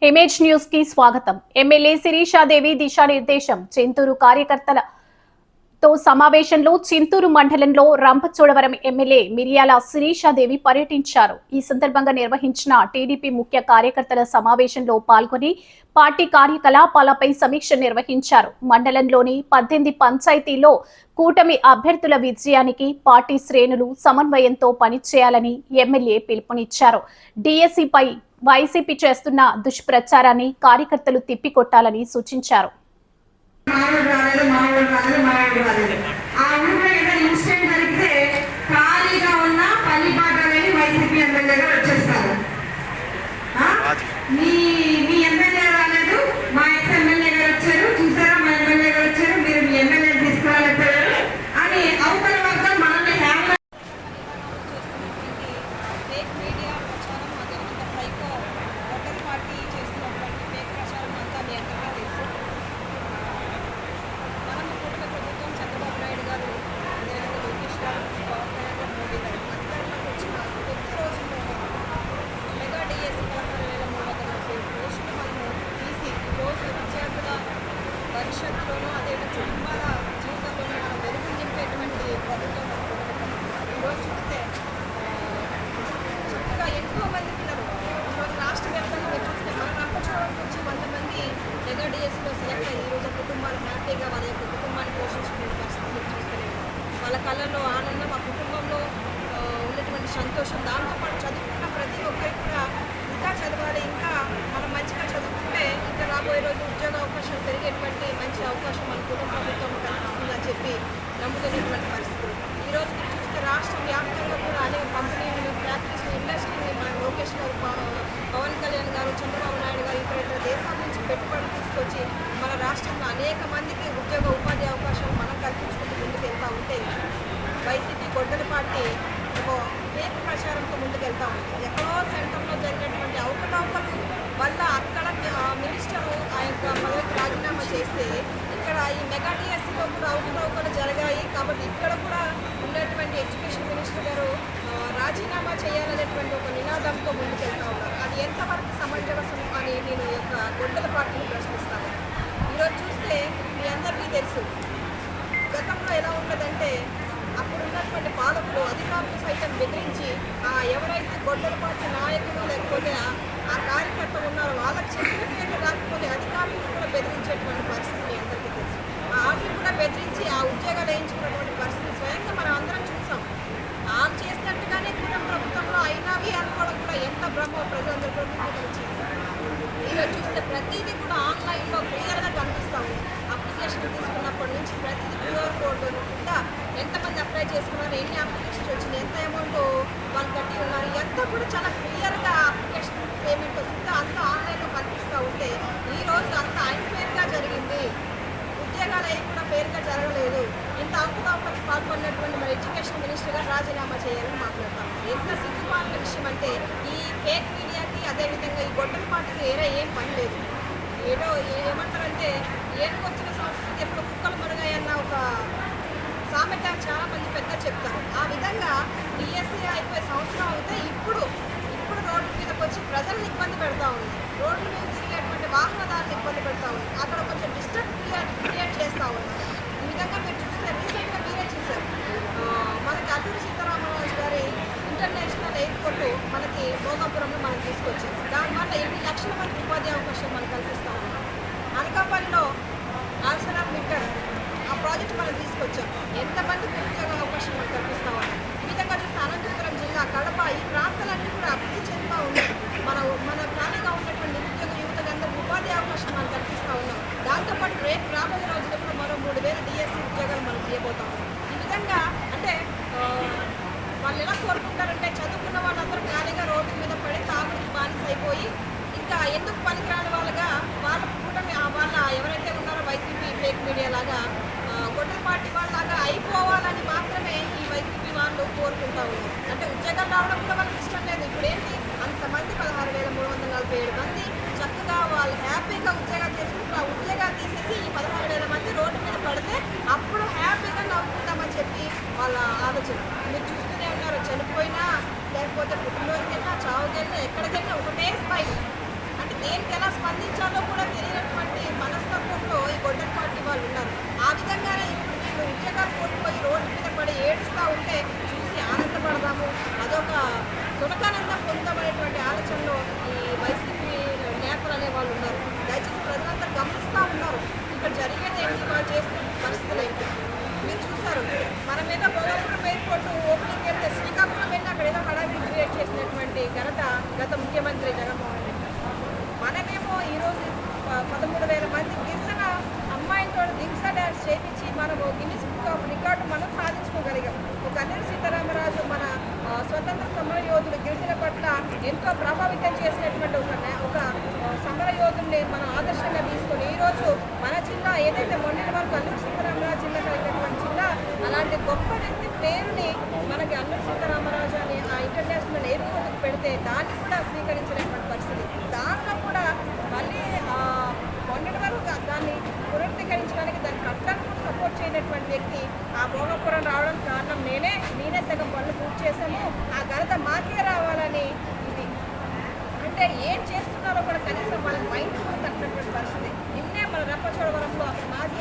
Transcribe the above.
Image news కి స్వాగతం. MLA Sirisha Devi దిశానిర్దేశం. చింతూరు కార్యకర్తలతో సమావేశంలో చింతూరు మండలంలో రంపచోడవరం ఎమ్మెల్యే మిరియాల శిరీషాదేవి పర్యటించారు. ఈ సందర్భంగా నిర్వహించిన టీడీపీ ముఖ్య కార్యకర్తల సమావేశంలో పాల్గొని పార్టీ కార్యకలాపాలపై సమీక్ష నిర్వహించారు. మండలంలోని 18 పంచాయతీల్లో కూటమి అభ్యర్థుల విజయానికి పార్టీ శ్రేణులు సమన్వయంతో పనిచేయాలని ఎమ్మెల్యే పిలుపునిచ్చారు. డిఎస్సిపై వైసీపీ చేస్తున్న దుష్ప్రచారాన్ని కార్యకర్తలు తిప్పికొట్టాలని సూచించారు. భవిష్యత్తులోనూ అదేవిధంగా కుటుంబాల జీవితంలోనూ మనం వెలుగు నింపేటువంటి ప్రభుత్వం ఈరోజు చూస్తే చక్కగా ఎక్కువ మంది పిల్లలు ఈరోజు రాష్ట్ర వ్యాప్తంగా మీరు చూస్తే మన రంపచోడవరం నుంచి 100 మంది మెగా డిఎస్సిలో సెలెక్ట్ అయ్యి ఈరోజు కుటుంబాలు హ్యాపీగా వాళ్ళ యొక్క కుటుంబాన్ని పోషించుకునే పరిస్థితులు చూస్తలేదు. వాళ్ళ కళ్ళల్లో ఆనందం, ఆ కుటుంబంలో ఉన్నటువంటి సంతోషం, దాంతోపాటు చదువుకున్న ప్రతి ఒక్కరికి కూడా ఇంకా చదవాలి, ఇంకా మనం మంచిగా చదువుకుంటే ఇంకా రాబోయే రోజు ఉద్యోగ అవకాశాలు పెరిగేటువంటి మంచి అవకాశం మన కుటుంబ ప్రభుత్వం కల్పిస్తుందని చెప్పి నమ్ముతున్నటువంటి పరిస్థితులు. ఈరోజు మీరు చూస్తే రాష్ట్ర వ్యాప్తంగా కూడా అనేక కంపెనీలు, ఫ్యాక్టరీస్, ఇండస్ట్రీని మన లోకేష్ గారు, పవన్ కళ్యాణ్ గారు, చంద్రబాబు నాయుడు గారు ఇతర దేశాల నుంచి పెట్టుబడులు తీసుకొచ్చి మన రాష్ట్రంలో అనేక మందికి ఉద్యోగ ఉపాధి అవకాశాలు మనం కల్పించుకుంటూ ముందుకు వెళ్తూ ఉంటే వైసీపీ గొడ్డలి పార్టీ ఫేక్ ప్రచారంతో ముందుకెళ్తా ఉంది. ఎక్కడో సెంటర్లో జరిగినటువంటి అవకతవకలు వల్ల అక్కడ మినిస్టరు ఆ యొక్క పదవికి రాజీనామా చేస్తే ఇక్కడ ఈ మెగా డిఎస్సిలో కూడా అవకతవకలు జరిగాయి. కాబట్టి ఇక్కడ కూడా ఉన్నటువంటి ఎడ్యుకేషన్ మినిస్టర్ గారు రాజీనామా చేయాలనేటువంటి ఒక నినాదంతో ముందుకెళ్తా ఉన్నారు. అది ఎంతవరకు సమంజసం అని నేను ఈ యొక్క గొడ్డల పార్టీని ప్రశ్నిస్తాను. ఈరోజు చూస్తే మీ అందరికీ తెలుసు గతంలో ఎలా ఉన్నదంటే అప్పుడున్నటువంటి పాలకులు, అధికారులు సైతం బెదిరించి ఎవరైతే గొడ్డల పార్టీ నాయకులు లేకపోతే ఆ కార్యకర్త ఉన్నారో వాళ్ళకి చెప్పిన పేర్లు రాకపోతే అధికారులు కూడా బెదిరించేటువంటి పరిస్థితి మీ అందరికీ తెలుసు. వాటిని కూడా బెదిరించి ఆ ఉద్యోగాలు వేయించుకున్నటువంటి పరిస్థితి స్వయంగా మనం అందరం చూసాం. ఆమె చేసినట్టుగానే కూడా ప్రభుత్వంలో అయినవి అనుకోవడం కూడా ఎంత భ్రమ ప్రజలందరూ ప్రభుత్వం వచ్చింది. ఈరోజు చూస్తే ప్రతిదీ కూడా ఆన్లైన్లో క్లియర్గా కనిపిస్తూ ఉంది. అప్లికేషన్ తీసుకున్నప్పటి నుంచి ప్రతిదీ క్యూఆర్ కోడ్ కూడా ఎంతమంది అప్లై చేసుకున్నారు, ఎన్ని అప్లికేషన్స్ వచ్చింది, ఎంత అమౌంట్ వాళ్ళు కట్టి ఉన్నారు, ఎంత కూడా చాలా క్లియర్గా అప్లికేషన్ పేమెంట్ వస్తుందో అంత ఆన్లైన్లో కనిపిస్తూ ఉంటే ఈరోజు అంత అన్ఫేర్గా జరిగింది. ఉద్యోగాలు అవి కూడా ఫేర్గా జరగలేదు. ఇంత అవకతవకలకు పాల్గొన్నటువంటి మన ఎడ్యుకేషన్ మినిస్టర్ గారు రాజీనామా చేయాలని మాట్లాడతాం. ఎంత సిగ్గుపాలన విషయం అంటే ఈ ఫేక్ మీడియాకి అదేవిధంగా ఈ గొడ్డల పార్టీకి వేరే ఏం పని లేదు. ఏదో ఏమంటారంటే ఏనుకొచ్చిన సంస్కృతి ఎప్పుడు కుక్కలు మునగాయన్న ఒక సామెత చాలామంది పెద్ద చెప్తారు. ఆ విధంగా డిఎస్సి అయిపోయే సంవత్సరం అయితే ఇప్పుడు రోడ్డు మీదకి వచ్చి ప్రజల్ని ఇబ్బంది పెడతా ఉంది. రోడ్ల మీద తిరిగేటువంటి వాహనదారులు ఇబ్బంది పెడతా ఉంది. అక్కడ కొంచెం డిస్టర్బ్ క్రియేట్ చేస్తూ ఉన్నారు. ఈ విధంగా మీరు చూస్తే రీసెంట్గా మీరే చూశారు మనకి అల్లూరి సీతారామరాజు గారి ఇంటర్నేషనల్ ఎయిర్పోర్టు మనకి భోగాపురంలో మనం తీసుకొచ్చారు. దానివల్ల ఎన్ని లక్షల మంది ఉపాధి అవకాశం మనం కల్పిస్తూ ఉన్నాం. అనకాపల్లిలో ఆల్సరా మీటర్ ఆ ప్రాజెక్ట్ మనం తీసుకొచ్చాం. ఎంతమందికి ఉద్యోగ అవకాశం మనం కల్పిస్తూ ఉన్నాం. ఈ విధంగా చూస్తే అనంతపురం జిల్లా, కడప ఈ ప్రాంతాలన్నీ కూడా అభివృద్ధి చెందుతూ ఉన్నాయి. మన ఖాళీగా ఉన్నటువంటి నిరుద్యోగ యువతకు ఉపాధి అవకాశం మనం కల్పిస్తూ ఉన్నాం. దాంతోపాటు రేపు రాబోయే రోజుల్లో మరో 3000 డిఎస్సి ఉద్యోగాలు మనం చేయబోతాం. ఈ విధంగా అంటే వాళ్ళు ఎలా కోరుకుంటారంటే చదువుకున్న వాళ్ళందరూ ఖాళీగా రోడ్డు మీద పడి తాగుడికి బానిస అయిపోయి ఇంకా ఎందుకు పనికిరాని వాళ్ళగా వాళ్ళ కూటమి వాళ్ళ ఎవరైతే ఉన్నారో వైసీపీ ఫేక్ మీడియా లాగా గొడ్డల పార్టీ వాళ్ళలాగా అయిపోవాలని మాత్రమే ఈ వైసీపీ వాళ్ళు కోరుకుంటా ఉన్నారు. అంటే ఉద్యోగాలు రావడం కూడా వాళ్ళకి ఇష్టం లేదు. ఇప్పుడు ఏంటి అంతమంది 16,347 మంది చక్కగా వాళ్ళు హ్యాపీగా ఉద్యోగాలు చేసుకుంటూ ఆ ఉద్యోగాలు తీసేసి ఈ 16,000 మంది రోడ్డు మీద పడితే అప్పుడు హ్యాపీగా నవ్వుకుందామని చెప్పి వాళ్ళ ఆలోచన. మీరు చూస్తూనే ఉన్నారు, చనిపోయినా లేకపోతే పుట్టినరోజుకెళ్ళినా చావుకెళ్ళినా ఎక్కడికెళ్ళినా ఒకటే స్మైల్. అంటే దేనికి ఎలా స్పందించాలో కూడా తెలియనటువంటి మనస్తత్వంలో ఈ గొడ్డలి పార్టీ వాళ్ళు ఉన్నారు. ఆ విధంగానే ఇప్పుడు వీళ్ళు ఉద్యోగాలు కోల్పోయి రోడ్డు మీద పడి ఏడుస్తూ ఉంటే చూసి ఆనందపడదాము, అదొక సునకానందం పొందామనేటువంటి ఆలోచనలో ఈ వైసీపీ నేతలు అనే వాళ్ళు ఉన్నారు. దయచేసి ప్రజలంతా గమనిస్తూ ఉన్నారు ఇక్కడ జరిగేది ఏంటి, వాళ్ళు చేసిన పరిస్థితులు ఏంటి. మీరు చూసారు, మన మీద భోగాపురం ఎయిర్పోర్ట్ ఓపెనింగ్ వెళ్తే శ్రీకాకుళం వెళ్ళి అక్కడ ఏదో హడావిడి క్రియేట్ చేసినటువంటి ఘనత గత ముఖ్యమంత్రి జగన్మోహన్ రెడ్డి. మనమేమో ఈరోజు 13,000 మంది గిరిజన అమ్మాయిలతో దింస డ్యాన్స్ చేయించి మనము గిన్నిస్ బుక్ ఆఫ్ రికార్డు మనం సాధించుకోగలిగాం. ఒక అల్లూరి సీతారామరాజు మన స్వతంత్ర సమర యోధులు గిరిజన పట్ల ఎంతో ప్రభావితం చేసినటువంటి ఒక సమర యోధుల్ని మనం ఆదర్శంగా తీసుకొని ఈరోజు మన జిల్లా ఏదైతే మొన్నటి వరకు అల్లూరి సీతారామరాజు జిల్లా కలిగినటువంటి జిల్లా, అలాంటి గొప్ప వ్యక్తి పేరుని మనకి అల్లూరి సీతారామరాజు అని ఆ ఇంటర్నేషనల్ ఎయిర్పోర్ట్కి పెడితే దాన్ని కూడా స్వీకరించినటువంటి పరిస్థితి. దాంట్లో కూడా మళ్ళీ మొన్నటి వరకు దాన్ని పునరుద్ధరించడానికి దాని కట్టడానికి సపోర్ట్ చేయనటువంటి వ్యక్తి ఆ భోగపురం రావడానికి కారణం నేనే సగం పనులు పూర్తి చేశాము, ఆ ఘనత మాకే రావాలని. ఇది అంటే ఏం చేస్తున్నారో కూడా కనీసం వాళ్ళ మైండ్ కూడా తట్టినటువంటి పరిస్థితి. నిన్నే మన రంపచోడవరంలో అక్కడ మాజీ